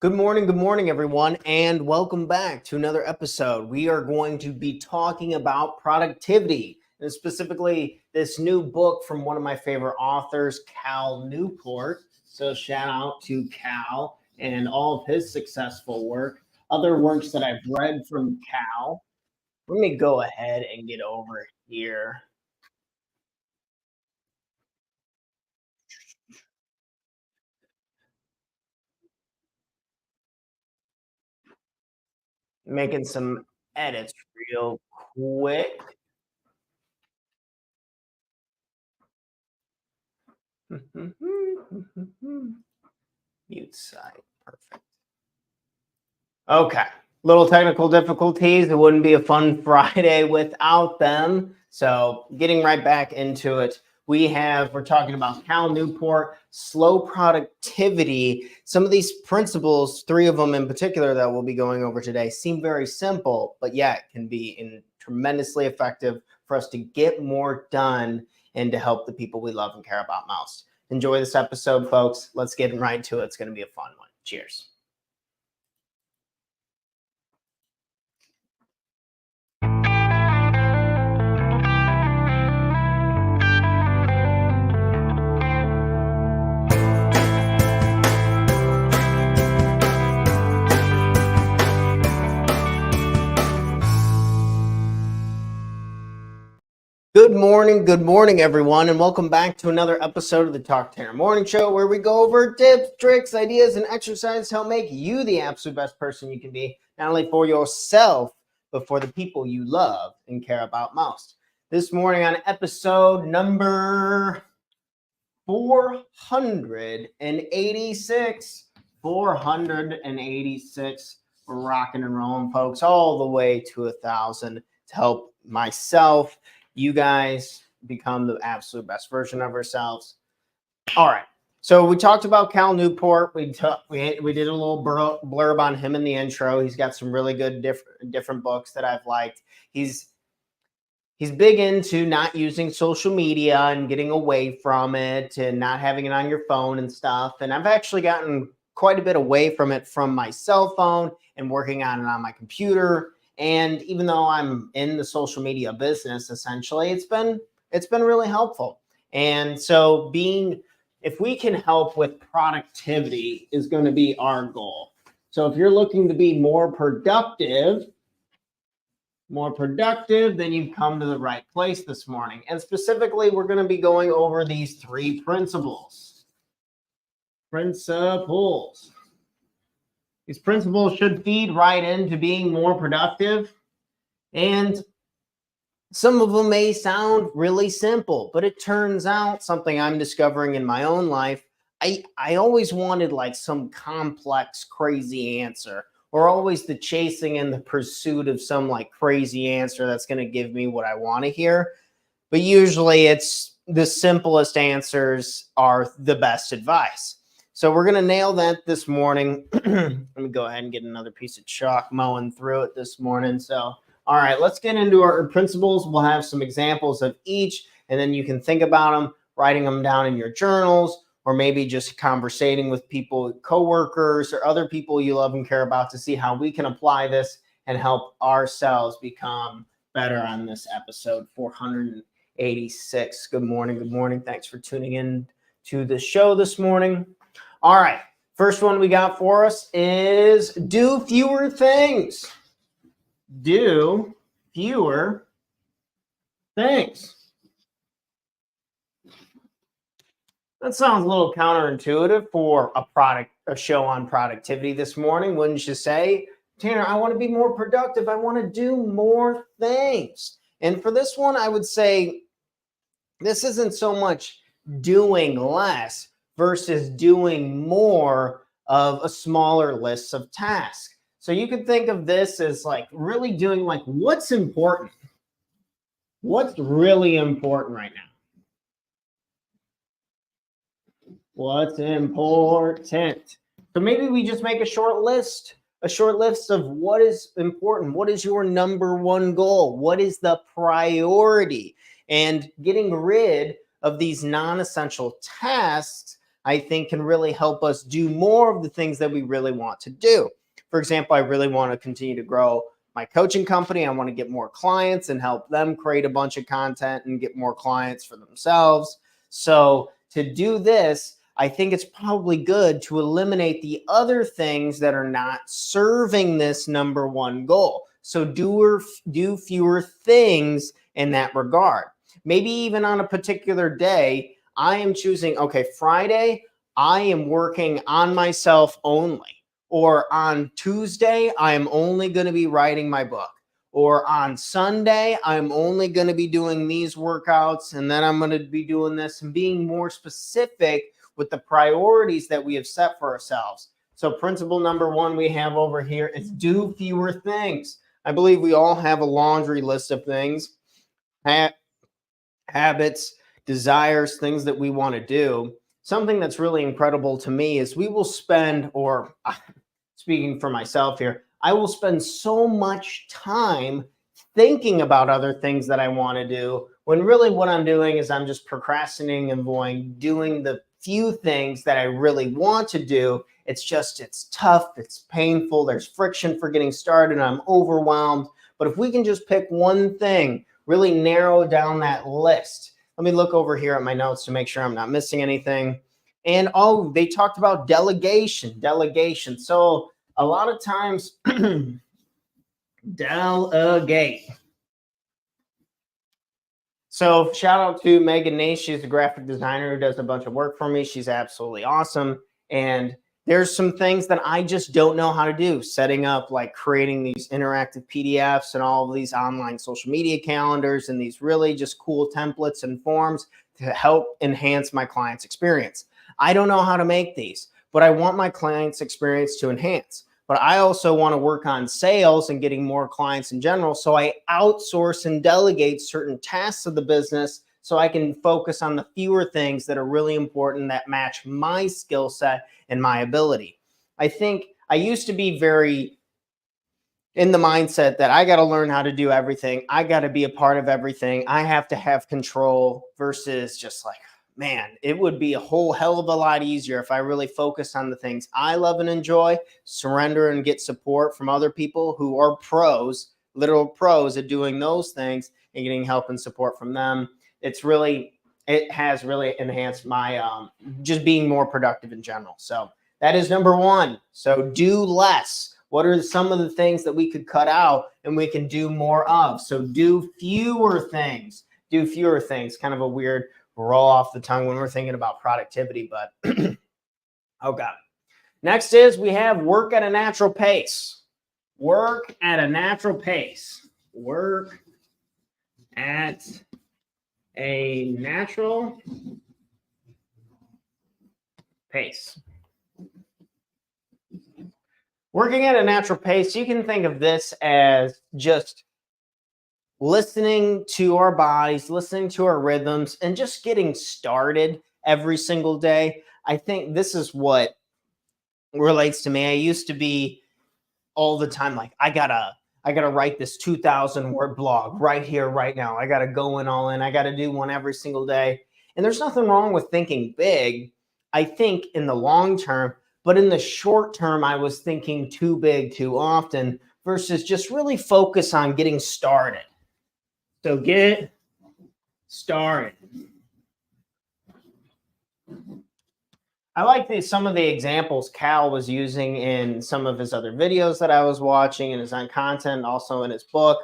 Good morning, everyone, and welcome back to another episode. We are going to be talking about productivity, and specifically this new book from one of my favorite authors, Cal Newport. So shout out to Cal and all of his successful work. Other works that I've read from Cal. Let me go ahead and get over here. Making some edits real quick. Mute site. Perfect. Okay. Little technical difficulties. It wouldn't be a fun Friday without them. So getting right back into it, we're talking about Cal Newport, slow productivity. Some of these principles, three of them in particular that we'll be going over today, seem very simple, but yet can be tremendously effective for us to get more done and to help the people we love and care about most. Enjoy this episode, folks. Let's get right to it. It's going to be a fun one. Cheers. Good morning, everyone, and welcome back to another episode of the Talk Tanner Morning Show, where we go over tips, tricks, ideas, and exercises to help make you the absolute best person you can be, not only for yourself, but for the people you love and care about most. This morning on episode number 486, rocking and rolling, folks, all the way to 1,000 to help myself, you guys become the absolute best version of ourselves. All right. So we talked about Cal Newport. We did a little blurb on him in the intro. He's got some really good different books that I've liked. He's big into not using social media and getting away from it and not having it on your phone and stuff. And I've actually gotten quite a bit away from it from my cell phone and working on it on my computer. And even though I'm in the social media business, essentially, it's been really helpful. And so if we can help with productivity is going to be our goal. So if you're looking to be more productive, then you've come to the right place this morning. And specifically, we're going to be going over these three principles. These principles should feed right into being more productive. And some of them may sound really simple, but it turns out something I'm discovering in my own life. I always wanted like some complex, crazy answer, or always the chasing and the pursuit of some like crazy answer that's going to give me what I want to hear. But usually it's the simplest answers are the best advice. So we're going to nail that this morning. Let me go ahead and get another piece of chalk mowing through it this morning. So, all right, let's get into our principles. We'll have some examples of each, and then you can think about them, writing them down in your journals, or maybe just conversating with people, coworkers, or other people you love and care about to see how we can apply this and help ourselves become better on this episode 486. Good morning. Thanks for tuning in to the show this morning. All right, first one we got for us is do fewer things. Do fewer things. That sounds a little counterintuitive for a show on productivity this morning, wouldn't you say? Tanner, I want to be more productive. I want to do more things. And for this one, I would say this isn't so much doing less versus doing more of a smaller list of tasks. So you could think of this as like really doing like what's important. What's really important right now? What's important? So maybe we just make a short list of what is important. What is your number one goal? What is the priority? And getting rid of these non-essential tasks I think can really help us do more of the things that we really want to do. For example, I really want to continue to grow my coaching company. I want to get more clients and help them create a bunch of content and get more clients for themselves. So to do this, I think it's probably good to eliminate the other things that are not serving this number one goal. So do fewer things in that regard. Maybe even on a particular day, I am choosing, okay, Friday, I am working on myself only. Or on Tuesday, I am only going to be writing my book. Or on Sunday, I'm only going to be doing these workouts, and then I'm going to be doing this, and being more specific with the priorities that we have set for ourselves. So principle number one we have over here is do fewer things. I believe we all have a laundry list of things, habits, desires, things that we want to do. Something that's really incredible to me is we will spend, or speaking for myself here, I will spend so much time thinking about other things that I want to do, when really what I'm doing is I'm just procrastinating and avoiding doing the few things that I really want to do. It's tough, it's painful, there's friction for getting started, I'm overwhelmed. But if we can just pick one thing, really narrow down that list. Let me look over here at my notes to make sure I'm not missing anything. And they talked about delegation. So a lot of times, delegate. So shout out to Megan Nace. She's a graphic designer who does a bunch of work for me. She's absolutely awesome. And there's some things that I just don't know how to do. Setting up, like creating these interactive PDFs and all of these online social media calendars and these really just cool templates and forms to help enhance my client's experience. I don't know how to make these, but I want my client's experience to enhance. But I also want to work on sales and getting more clients in general. So I outsource and delegate certain tasks of the business so I can focus on the fewer things that are really important that match my skill set and my ability. I think I used to be very in the mindset that I got to learn how to do everything. I got to be a part of everything. I have to have control, versus just like, man, it would be a whole hell of a lot easier if I really focus on the things I love and enjoy, surrender and get support from other people who are pros, literal pros at doing those things, and getting help and support from them. It has really enhanced my just being more productive in general. So that is number one. So do less. What are some of the things that we could cut out and we can do more of? So do fewer things. Do fewer things. Kind of a weird roll off the tongue when we're thinking about productivity, but oh God. Next is we have work at a natural pace. Work at a natural pace. Work at a natural pace. Working at a natural pace, you can think of this as just listening to our bodies, listening to our rhythms, and just getting started every single day. I think this is what relates to me. I used to be all the time like, I gotta write this 2,000 word blog right here, right now. I gotta go in all in. I gotta do one every single day. And there's nothing wrong with thinking big, I think, in the long term. But in the short term, I was thinking too big too often, versus just really focus on getting started. So get started. I like some of the examples Cal was using in some of his other videos that I was watching, and his own content, also in his book.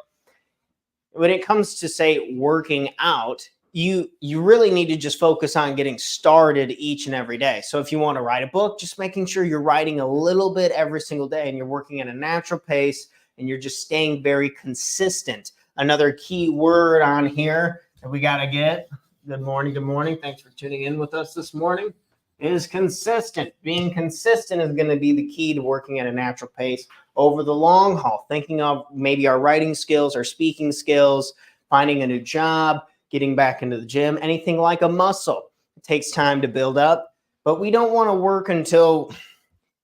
When it comes to, say, working out, you really need to just focus on getting started each and every day. So if you want to write a book, just making sure you're writing a little bit every single day and you're working at a natural pace and you're just staying very consistent. Another key word on here that we got to get, good morning. Thanks for tuning in with us this morning, is consistent. Being consistent is going to be the key to working at a natural pace over the long haul. Thinking of maybe our writing skills, our speaking skills, finding a new job, getting back into the gym, anything like a muscle. It takes time to build up, but we don't want to work until,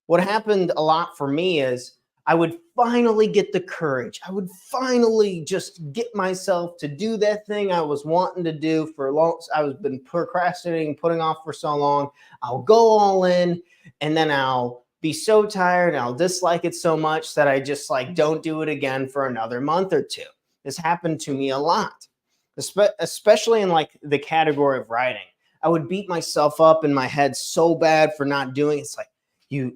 what happened a lot for me is I would finally get the courage. I would finally just get myself to do that thing I was wanting to do for long. I was been procrastinating, putting off for so long. I'll go all in, and then I'll be so tired and I'll dislike it so much that I just like don't do it again for another month or two. This happened to me a lot, especially in like the category of writing. I would beat myself up in my head so bad for not doing it. It's like, you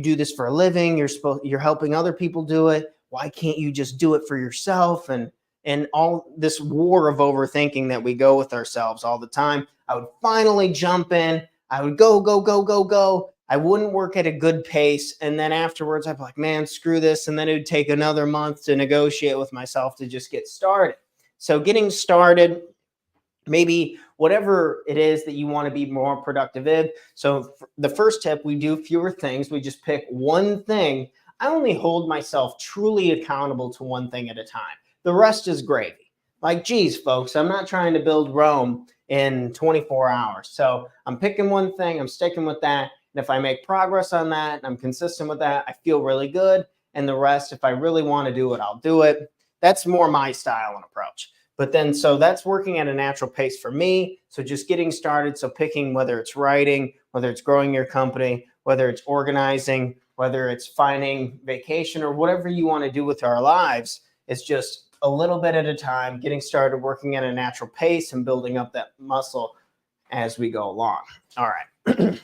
do this for a living. You're helping other people do it. Why can't you just do it for yourself? And all this war of overthinking that we go with ourselves all the time. I would finally jump in. I would go, go, go, go, go. I wouldn't work at a good pace. And then afterwards, I'd be like, man, screw this. And then it would take another month to negotiate with myself to just get started. So getting started, maybe whatever it is that you want to be more productive in. So the first tip, we do fewer things. We just pick one thing. I only hold myself truly accountable to one thing at a time. The rest is gravy. Like, geez, folks, I'm not trying to build Rome in 24 hours. So I'm picking one thing, I'm sticking with that. And if I make progress on that and I'm consistent with that, I feel really good. And the rest, if I really want to do it, I'll do it. That's more my style and approach. But then, so that's working at a natural pace for me. So just getting started. So picking whether it's writing, whether it's growing your company, whether it's organizing, whether it's finding vacation or whatever you want to do with our lives, it's just a little bit at a time, getting started, working at a natural pace and building up that muscle as we go along. All right.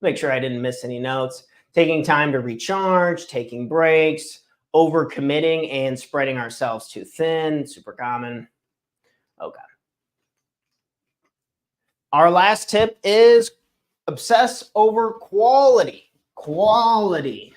Make sure I didn't miss any notes. Taking time to recharge, taking breaks, overcommitting and spreading ourselves too thin, super common. Okay. Our last tip is obsess over quality. Quality.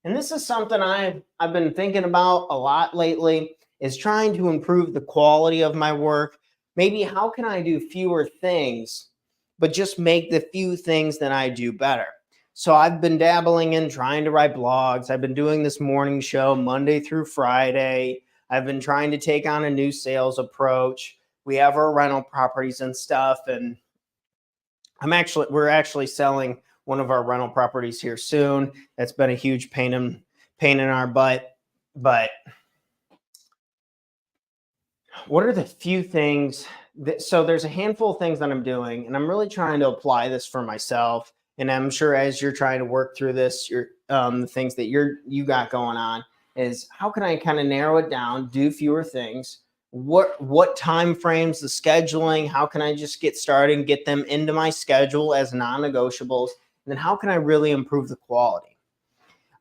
And this is something I've been thinking about a lot lately, is trying to improve the quality of my work. Maybe how can I do fewer things, but just make the few things that I do better? So I've been dabbling in trying to write blogs. I've been doing this morning show Monday through Friday. I've been trying to take on a new sales approach. We have our rental properties and stuff. And we're actually selling one of our rental properties here soon. That's been a huge pain in our butt. But what are the few things so there's a handful of things that I'm doing, and I'm really trying to apply this for myself. And I'm sure as you're trying to work through this, the things that you got going on is how can I kind of narrow it down, do fewer things? What time frames, the scheduling, how can I just get started and get them into my schedule as non-negotiables? And then how can I really improve the quality?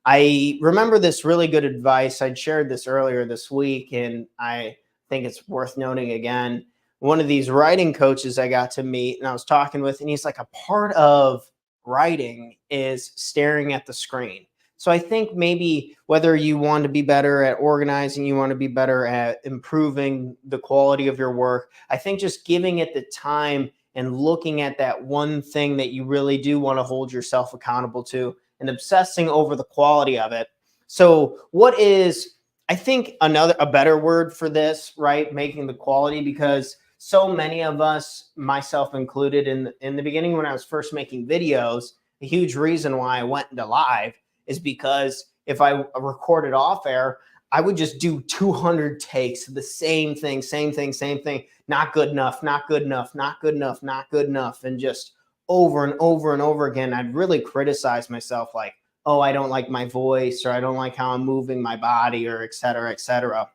I remember this really good advice. I'd shared this earlier this week, and I think it's worth noting again. One of these writing coaches I got to meet and I was talking with, and he's like, a part of writing is staring at the screen. So I think maybe whether you want to be better at organizing, you want to be better at improving the quality of your work, I think just giving it the time and looking at that one thing that you really do want to hold yourself accountable to and obsessing over the quality of it. So what is, I think, a better word for this, right? Making the quality, because so many of us, myself included, in the beginning when I was first making videos, a huge reason why I went into live is because if I recorded off air, I would just do 200 takes of the same thing, not good enough, not good enough, not good enough, not good enough, and just over and over and over again. I'd really criticize myself, like, oh, I don't like my voice, or I don't like how I'm moving my body, or et cetera, et cetera.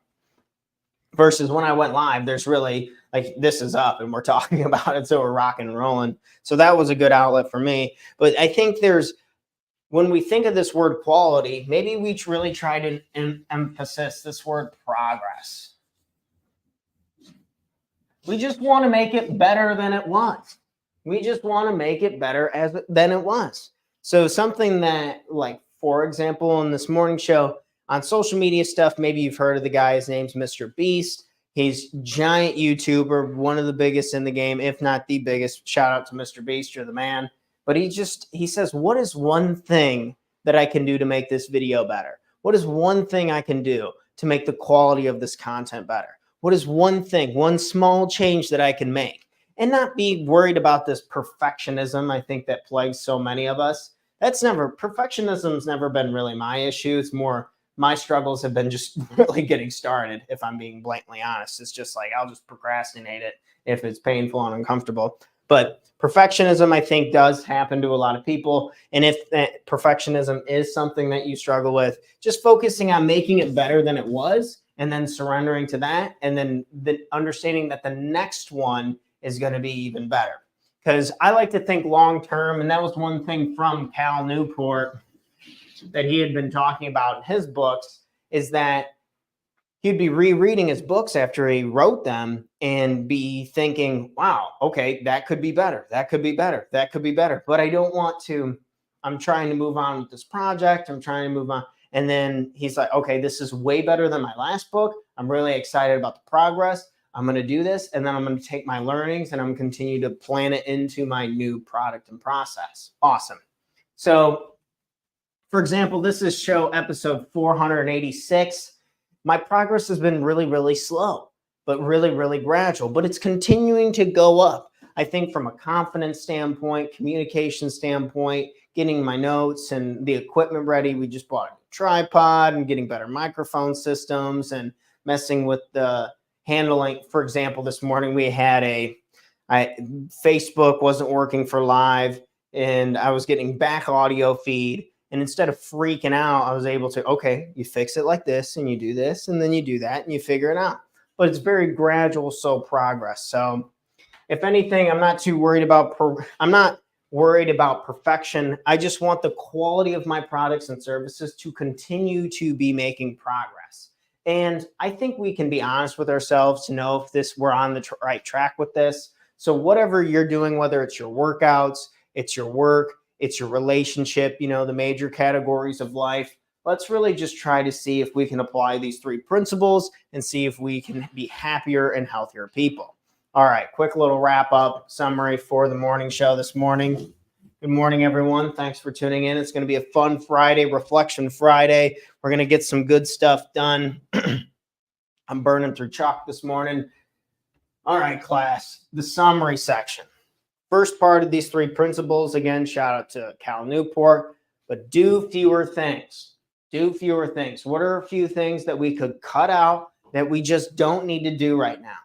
Versus when I went live, there's really like, this is up and we're talking about it, so we're rocking and rolling. So that was a good outlet for me. But I think when we think of this word quality, maybe we really try to emphasize this word progress. We just want to make it better than it was. We just want to make it better than it was. So something that, like, for example, in this morning show on social media stuff, maybe you've heard of the guy, his name's Mr. Beast. He's giant YouTuber, one of the biggest in the game, if not the biggest. Shout out to Mr. Beast, you're the man. But he says, what is one thing that I can do to make this video better? What is one thing I can do to make the quality of this content better? What is one thing, one small change that I can make? and not be worried about this perfectionism, I think, that plagues so many of us. Perfectionism's never been really my issue. It's more my struggles have been just really getting started, if I'm being blatantly honest. It's just like I'll just procrastinate it if it's painful and uncomfortable. But perfectionism, I think, does happen to a lot of people. And if that perfectionism is something that you struggle with, just focusing on making it better than it was, and then surrendering to that, and then understanding that the next one is going to be even better. Because I like to think long term, and that was one thing from Cal Newport that he had been talking about in his books, is that he'd be rereading his books after he wrote them and be thinking, wow, okay, that could be better. That could be better. That could be better. But I don't want to, I'm trying to move on with this project. I'm trying to move on. And then he's like, okay, this is way better than my last book. I'm really excited about the progress. I'm going to do this. And then I'm going to take my learnings and I'm going to continue to plan it into my new product and process. Awesome. So, for example, this is show episode 486. My progress has been really, really slow, but really, really gradual, but it's continuing to go up. I think from a confidence standpoint, communication standpoint, getting my notes and the equipment ready. We just bought a tripod and getting better microphone systems and messing with the handling. For example, this morning we had Facebook wasn't working for live and I was getting back audio feed. And instead of freaking out, I was able to, okay, you fix it like this and you do this and then you do that and you figure it out. But it's very gradual, slow progress. So if anything, I'm not too worried about, I'm not worried about perfection. I just want the quality of my products and services to continue to be making progress. And I think we can be honest with ourselves to know if we're on the right track with this. So whatever you're doing, whether it's your workouts, it's your work, it's your relationship, the major categories of life. Let's really just try to see if we can apply these 3 principles and see if we can be happier and healthier people. All right, quick little wrap up summary for the morning show this morning. Good morning, everyone. Thanks for tuning in. It's going to be a fun Friday, Reflection Friday. We're going to get some good stuff done. I'm burning through chalk this morning. All right, class, the summary section. First part of these 3 principles, again, shout out to Cal Newport, but do fewer things. Do fewer things. What are a few things that we could cut out that we just don't need to do right now?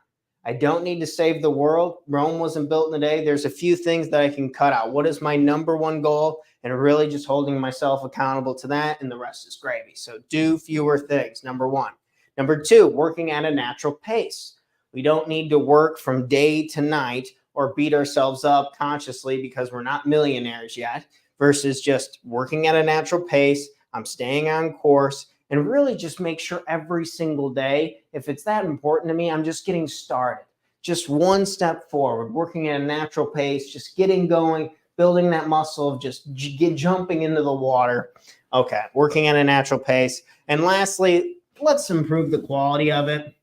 I don't need to save the world. Rome wasn't built in a day. There's a few things that I can cut out. What is my number one goal? And really just holding myself accountable to that, and the rest is gravy. So do fewer things, number 1. Number 2, working at a natural pace. We don't need to work from day to night or beat ourselves up consciously because we're not millionaires yet, versus just working at a natural pace. I'm staying on course and really just make sure every single day, if it's that important to me, I'm just getting started. Just one step forward, working at a natural pace, just getting going, building that muscle of just jumping into the water. Okay, working at a natural pace. And lastly, let's improve the quality of it.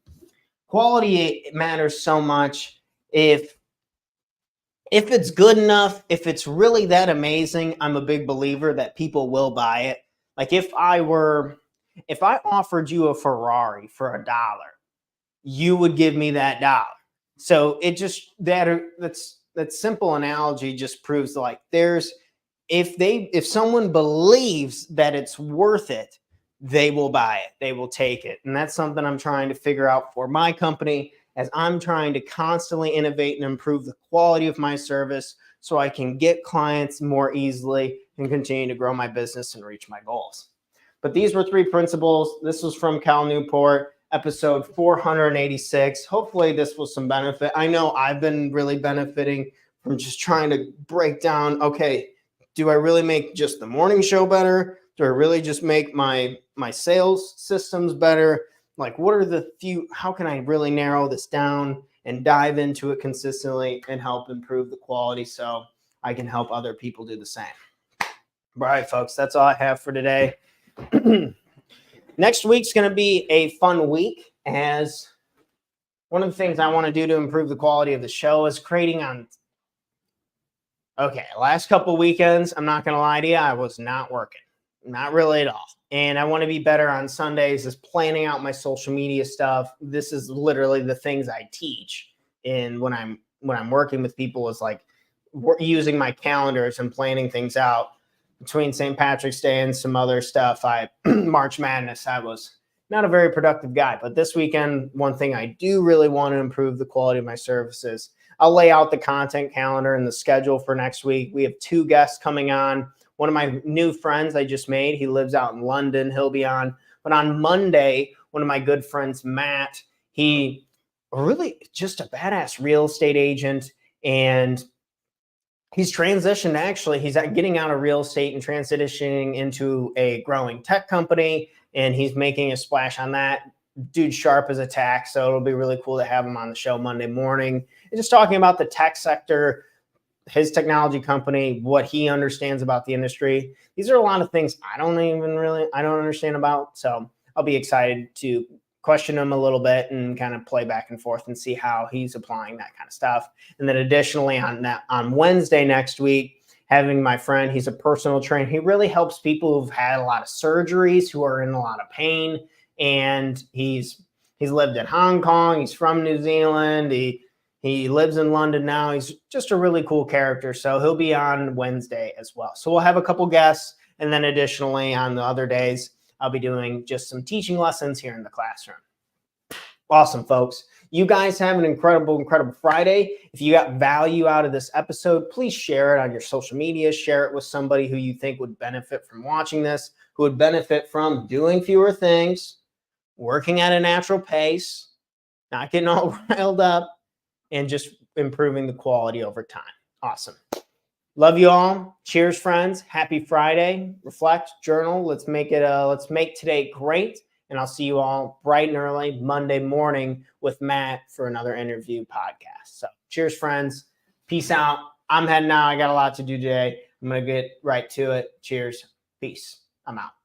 Quality matters so much. If it's good enough, if it's really that amazing, I'm a big believer that people will buy it. Like if I offered you a Ferrari for $1, you would give me that $1. So it just, that simple analogy just proves like if someone believes that it's worth it, they will buy it, they will take it. And that's something I'm trying to figure out for my company, as I'm trying to constantly innovate and improve the quality of my service so I can get clients more easily and continue to grow my business and reach my goals. But these were 3 principles. This was from Cal Newport, episode 486. Hopefully this was some benefit. I know I've been really benefiting from just trying to break down, okay, do I really make just the morning show better? Do I really just make my sales systems better? Like, what are how can I really narrow this down and dive into it consistently and help improve the quality so I can help other people do the same? All right, folks, that's all I have for today. Next week's going to be a fun week, as one of the things I want to do to improve the quality of the show is last couple weekends, I'm not going to lie to you, I was not working. Not really at all. And I want to be better on Sundays, is planning out my social media stuff. This is literally the things I teach when I'm when I'm working with people is like using my calendars and planning things out. Between St. Patrick's Day and some other stuff, March Madness, I was not a very productive guy. But this weekend, one thing I do really want to improve the quality of my services. I'll lay out the content calendar and the schedule for next week. We have 2 guests coming on. One of my new friends I just made, he lives out in London. He'll be on. But on Monday, one of my good friends, Matt, he really just a badass real estate agent, and he's transitioned. Actually, he's getting out of real estate and transitioning into a growing tech company, and he's making a splash on that. Dude, sharp as a tack, so it'll be really cool to have him on the show Monday morning and just talking about the tech sector, his technology company, what he understands about the industry. These are a lot of things I don't understand about, so I'll be excited to question him a little bit and kind of play back and forth and see how he's applying that kind of stuff. And then additionally on Wednesday next week, having my friend, he's a personal trainer. He really helps people who've had a lot of surgeries, who are in a lot of pain. And he's lived in Hong Kong. He's from New Zealand. He lives in London now. He's just a really cool character. So he'll be on Wednesday as well. So we'll have a couple guests. And then additionally on the other days, I'll be doing just some teaching lessons here in the classroom. Awesome, folks. You guys have an incredible Friday. If you got value out of this episode, please share it on your social media. Share it with somebody who you think would benefit from watching this, who would benefit from doing fewer things, working at a natural pace, not getting all riled up, and just improving the quality over time. Awesome. Love you all. Cheers, friends. Happy Friday. Reflect, journal. Let's make today great. And I'll see you all bright and early Monday morning with Matt for another interview podcast. So cheers, friends. Peace out. I'm heading out. I got a lot to do today. I'm going to get right to it. Cheers. Peace. I'm out.